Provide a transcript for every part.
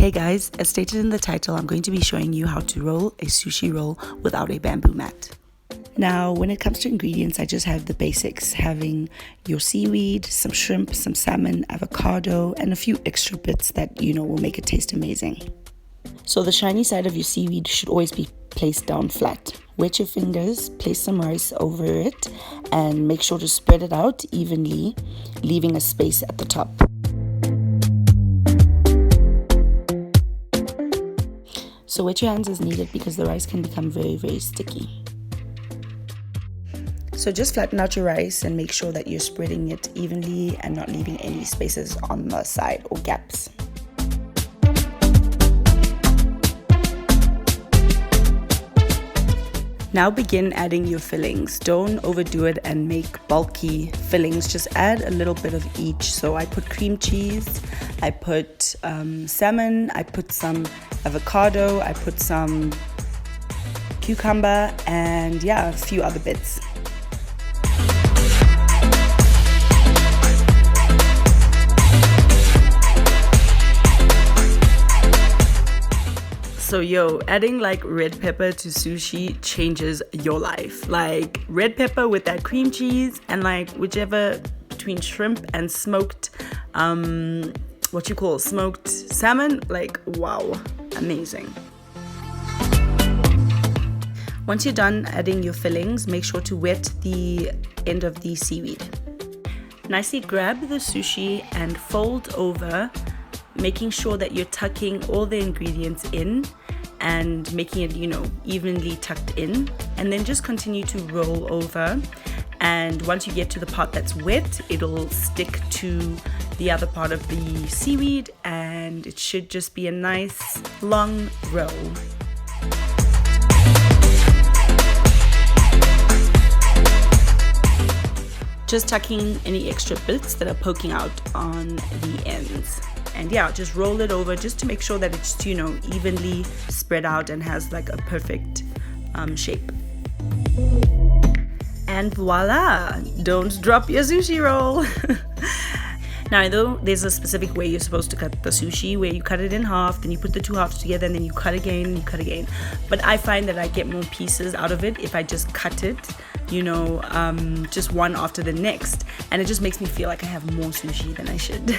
Hey guys, as stated in the title, I'm going to be showing you how to roll a sushi roll without a bamboo mat. Now, when it comes to ingredients, I just have the basics, having your seaweed, some shrimp, some salmon, avocado, and a few extra bits that, will make it taste amazing. So the shiny side of your seaweed should always be placed down flat. Wet your fingers, place some rice over it, and make sure to spread it out evenly, leaving a space at the top. So wet your hands as needed because the rice can become very, very sticky. So just flatten out your rice and make sure that you're spreading it evenly and not leaving any spaces on the side or gaps. Now begin adding your fillings. Don't overdo it and make bulky fillings. Just add a little bit of each. So I put cream cheese, I put salmon, I put some avocado, I put some cucumber, and a few other bits. So adding like red pepper to sushi changes your life. Like red pepper with that cream cheese and like whichever between shrimp and smoked, smoked salmon, like wow, amazing. Once you're done adding your fillings, make sure to wet the end of the seaweed. Nicely grab the sushi and fold over, making sure that you're tucking all the ingredients in and making it, evenly tucked in, and then just continue to roll over. And once you get to the part that's wet, it'll stick to the other part of the seaweed, and it should just be a nice long roll. Just tucking any extra bits that are poking out on the ends. And just roll it over just to make sure that it's, evenly spread out and has like a perfect shape. And voila! Don't drop your sushi roll. Now, I know there's a specific way you're supposed to cut the sushi, where you cut it in half, then you put the two halves together, and then you cut again and you cut again. But I find that I get more pieces out of it if I just cut it, just one after the next. And it just makes me feel like I have more sushi than I should.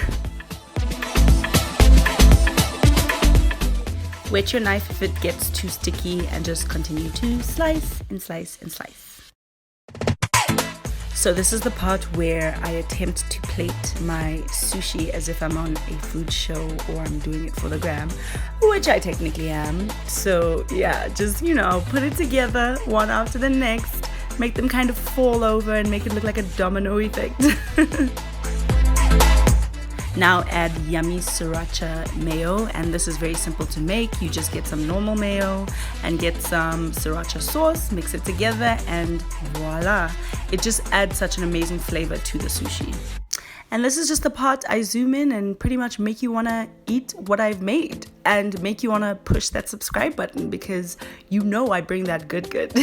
Wet your knife if it gets too sticky and just continue to slice and slice and slice. So this is the part where I attempt to plate my sushi as if I'm on a food show or I'm doing it for the gram, which I technically am. So just, put it together one after the next, make them kind of fall over and make it look like a domino effect. Now add yummy Sriracha Mayo, and this is very simple to make. You just get some normal mayo and get some Sriracha sauce, mix it together, and voila. It just adds such an amazing flavor to the sushi. And this is just the part I zoom in and pretty much make you want to eat what I've made and make you want to push that subscribe button because I bring that good.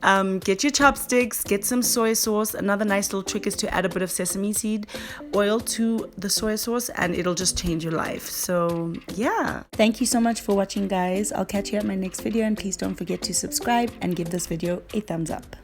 And get your chopsticks, get some soy sauce. Another nice little trick is to add a bit of sesame seed oil to the soy sauce and it'll just change your life. So thank you so much for watching, guys. I'll catch you at my next video, and please don't forget to subscribe and give this video a thumbs up.